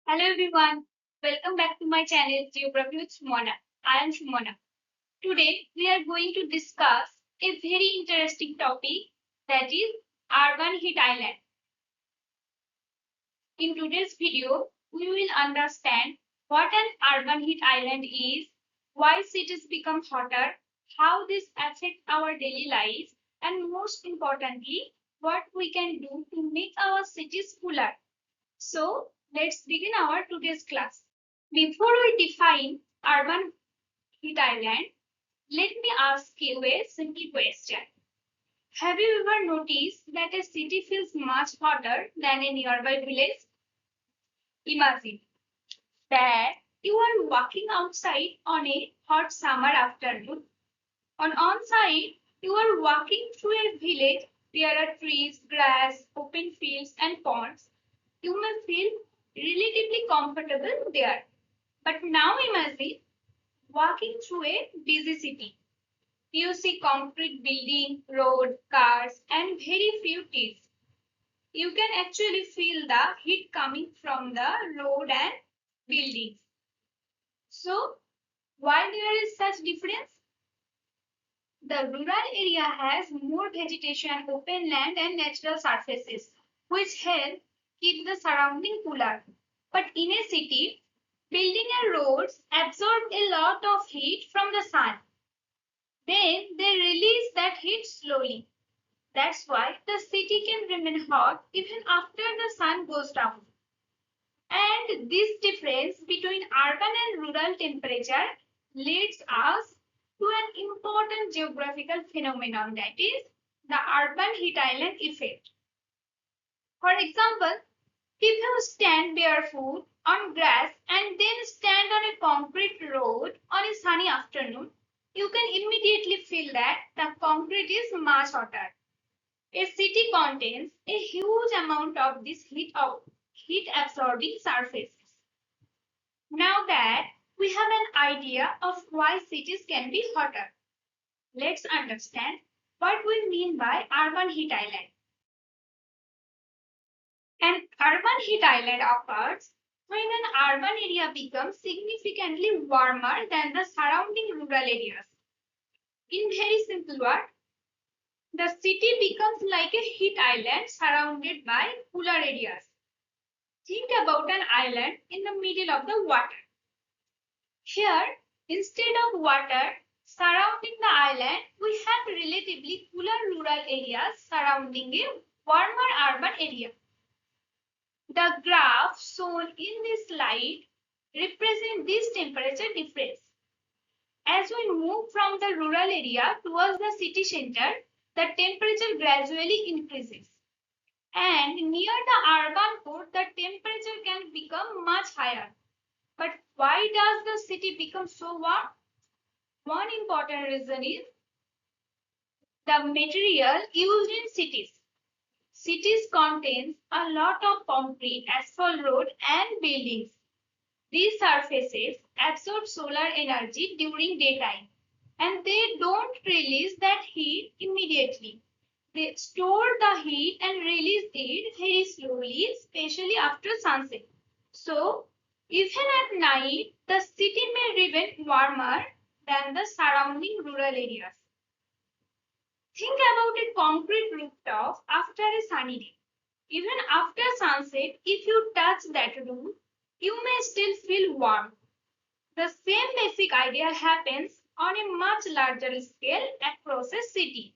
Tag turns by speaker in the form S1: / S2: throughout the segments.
S1: Hello everyone, welcome back to my channel Geography with Sumona. I am Sumona. Today we are going to discuss a very interesting topic, that is urban heat island. In today's video, we will understand what an urban heat island is, why cities become hotter, how this affects our daily lives, and most importantly, what we can do to make our cities cooler. So let's begin our today's class. Before we define urban heat island, let me ask you a simple question. Have you ever noticed that a city feels much hotter than a nearby village? Imagine that you are walking outside on a hot summer afternoon. On side, you are walking through a village. There are trees, grass, open fields, and ponds. You may feel relatively comfortable there. But now imagine walking through a busy city. You see concrete building, road, cars, and very few trees. You can actually feel the heat coming from the road and buildings. So, why there is such difference? The rural area has more vegetation, open land, and natural surfaces, which help keep the surrounding cooler. But in a city, building and roads absorb a lot of heat from the sun. Then they release that heat slowly. That's why the city can remain hot even after the sun goes down. And this difference between urban and rural temperature leads us to an important geographical phenomenon, that is the urban heat island effect. For example, if you stand barefoot on grass and then stand on a concrete road on a sunny afternoon, you can immediately feel that the concrete is much hotter. A city contains a huge amount of this heat absorbing surfaces. Now that we have an idea of why cities can be hotter, let's understand what we mean by urban heat island. An urban heat island occurs when an urban area becomes significantly warmer than the surrounding rural areas. In very simple words, the city becomes like a heat island surrounded by cooler areas. Think about an island in the middle of the water. Here, instead of water surrounding the island, we have relatively cooler rural areas surrounding a warmer urban area. The graph shown in this slide represents this temperature difference. As we move from the rural area towards the city center, the temperature gradually increases. And near the urban core, the temperature can become much higher. But why does the city become so warm? One important reason is the material used in cities. Cities contains a lot of concrete, asphalt road and buildings. These surfaces absorb solar energy during daytime and they don't release that heat immediately. They store the heat and release it very slowly, especially after sunset. So, even at night, the city may remain warmer than the surrounding rural areas. Think about a concrete rooftop after a sunny day. Even after sunset, if you touch that roof, you may still feel warm. The same basic idea happens on a much larger scale across a city.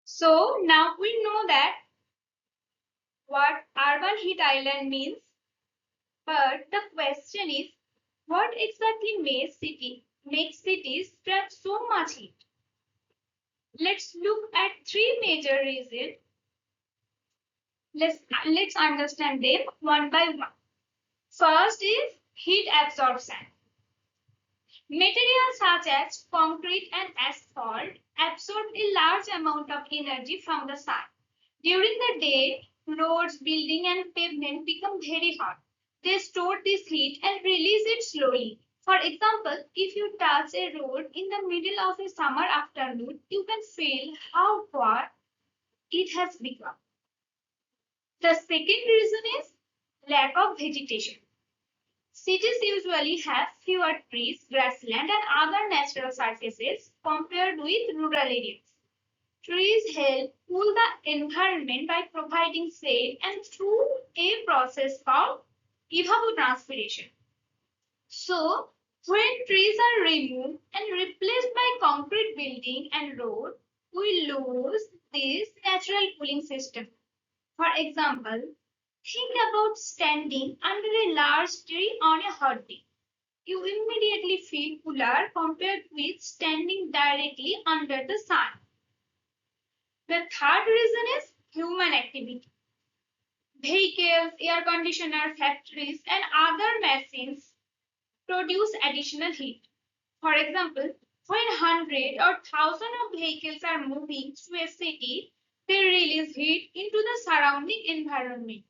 S1: So now we know that what urban heat island means, but the question is what exactly makes cities trap so much heat? Let's look at three major reasons. Let's understand them one by one. First is heat absorption. Materials such as concrete and asphalt absorb a large amount of energy from the sun. During the day, roads, buildings, and pavement become very hot. They store this heat and release it slowly. For example, if you touch a road in the middle of a summer afternoon, you can feel how hot it has become. The second reason is lack of vegetation. Cities usually have fewer trees, grassland, and other natural surfaces compared with rural areas. Trees help cool the environment by providing shade and through a process called evapotranspiration. So, when trees are removed and replaced by concrete building and road, we lose this natural cooling system. For example, think about standing under a large tree on a hot day. You immediately feel cooler compared with standing directly under the sun. The third reason is human activity. Vehicles, air conditioner factories, and other machines produce additional heat. For example, when hundreds or thousands of vehicles are moving through a city, they release heat into the surrounding environment.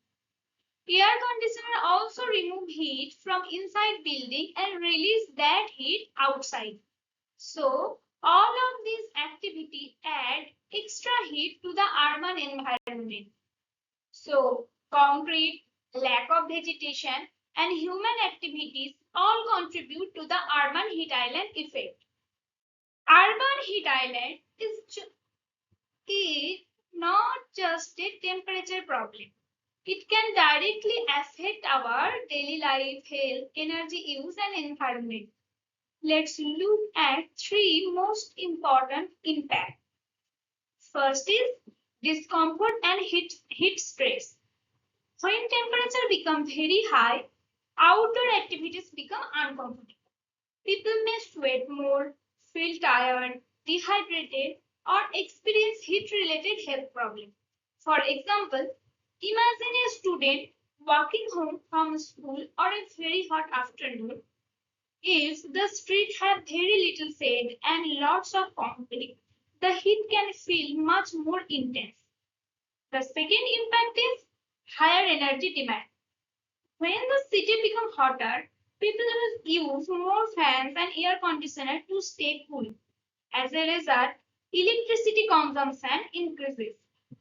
S1: Air conditioner also remove heat from inside building and release that heat outside. So all of these activity add extra heat to the urban environment. So concrete, lack of vegetation, and human activities all contribute to the urban heat island effect. Urban heat island is not just a temperature problem. It can directly affect our daily life, health, energy use, and environment. Let's look at three most important impacts. First is discomfort and heat stress. When temperature becomes very high, outdoor activities become uncomfortable. People may sweat more, feel tired, dehydrated, or experience heat-related health problems. For example, imagine a student walking home from school on a very hot afternoon. If the street have very little shade and lots of concrete, the heat can feel much more intense. The second impact is higher energy demand. When the city becomes hotter, people will use more fans and air conditioners to stay cool. As a result, electricity consumption increases.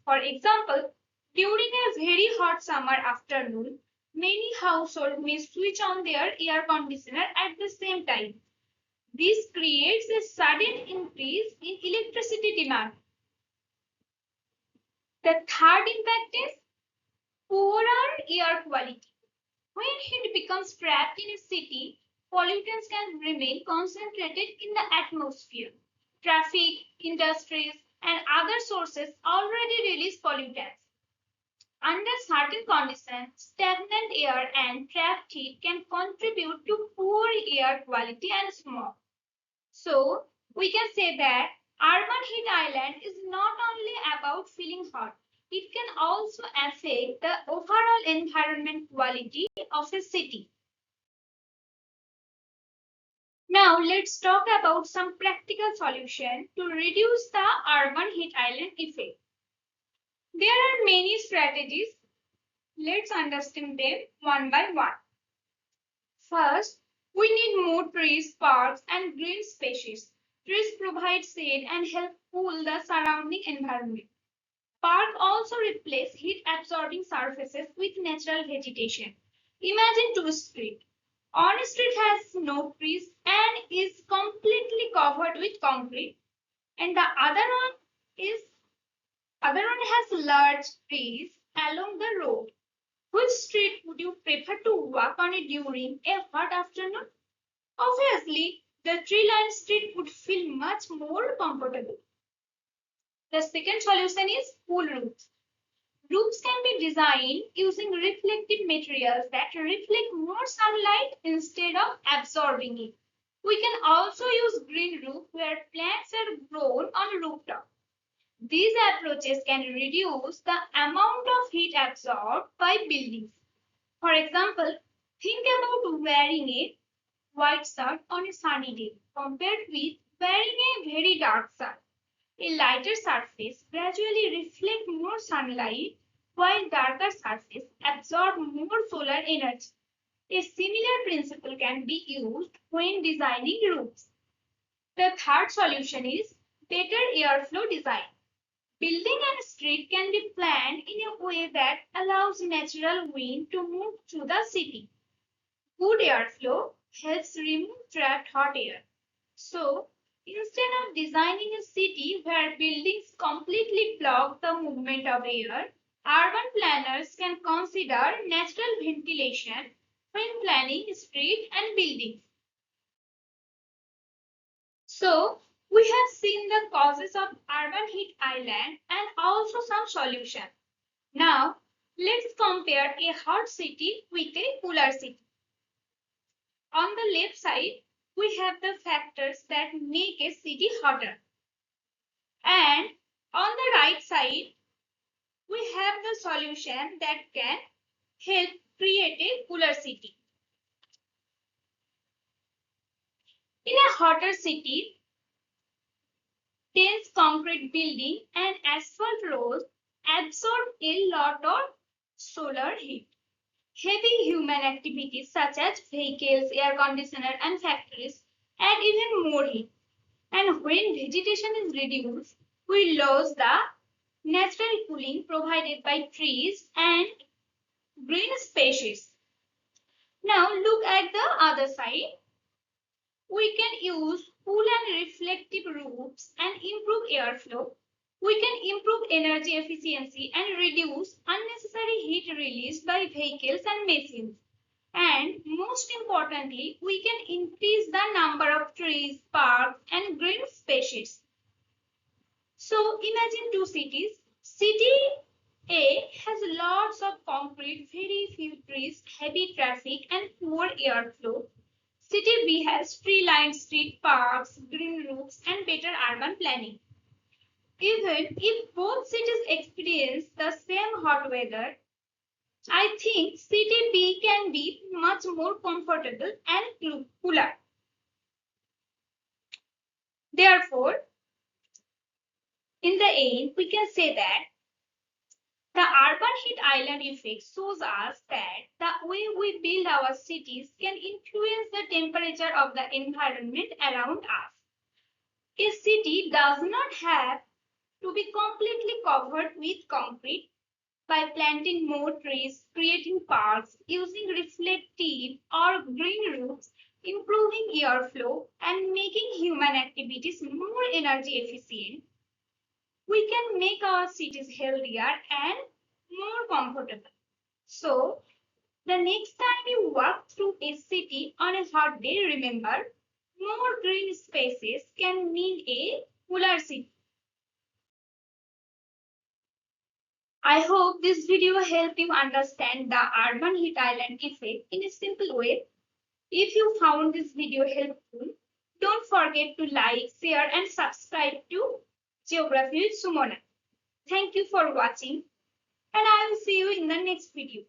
S1: For example, during a very hot summer afternoon, many households may switch on their air conditioner at the same time. This creates a sudden increase in electricity demand. The third impact is poorer air quality. When heat becomes trapped in a city, pollutants can remain concentrated in the atmosphere. Traffic, industries, and other sources already release pollutants. Under certain conditions, stagnant air and trapped heat can contribute to poor air quality and smog. So, we can say that urban heat island is not only about feeling hot, it can also affect the overall environment quality of a city. Now let's talk about some practical solutions to reduce the urban heat island effect. There are many strategies. Let's understand them one by one. First, we need more trees, parks, and green spaces. Trees provide shade and help cool the surrounding environment. Parks also replace heat-absorbing surfaces with natural vegetation. Imagine two streets. One street has no trees and is completely covered with concrete, and the other one has large trees along the road. Which street would you prefer to walk on it during a hot afternoon? Obviously, the tree-lined street would feel much more comfortable. The second solution is cool roofs. Roofs can be designed using reflective materials that reflect more sunlight instead of absorbing it. We can also use green roof where plants are grown on rooftop. These approaches can reduce the amount of heat absorbed by buildings. For example, think about wearing a white shirt on a sunny day compared with wearing a very dark shirt. A lighter surface gradually reflects more sunlight while darker surfaces absorb more solar energy. A similar principle can be used when designing roofs. The third solution is better airflow design. Building and street can be planned in a way that allows natural wind to move through the city. Good airflow helps remove trapped hot air. So, instead of designing a city where buildings completely block the movement of air, urban planners can consider natural ventilation when planning streets and buildings. So, we have seen the causes of urban heat island and also some solution. Now, let's compare a hot city with a cooler city. On the left side, we have the factors that make a city hotter. And on the right side, we have the solution that can help create a cooler city. In a hotter city, dense concrete building and asphalt roads absorb a lot of solar heat. Heavy human activities such as vehicles, air conditioners, and factories add even more heat. And when vegetation is reduced, we lose the natural cooling provided by trees and green spaces. Now look at the other side. We can use cool and reflective roofs and improve airflow. We can improve energy efficiency and reduce unnecessary heat released by vehicles and machines. And most importantly, we can increase the number of trees, parks, and green spaces. So imagine two cities. City A has lots of concrete, very few trees, heavy traffic, and poor airflow. City B has tree-lined street, parks, green roofs, and better urban planning. Even if both cities experience the same hot weather, I think City B can be much more comfortable and cooler. Therefore, in the end, we can say that the urban heat island effect shows us that the way we build our cities can influence the temperature of the environment around us. A city does not have to be completely covered with concrete. By planting more trees, creating parks, using reflective or green roofs, improving airflow, and making human activities more energy efficient, we can make our cities healthier and more comfortable. So, the next time you walk through a city on a hot day, remember more green spaces can mean a cooler city. I hope this video helped you understand the urban heat island effect in a simple way. If you found this video helpful, don't forget to like, share, and subscribe to Geography with Sumona. Thank you for watching, and I will see you in the next video.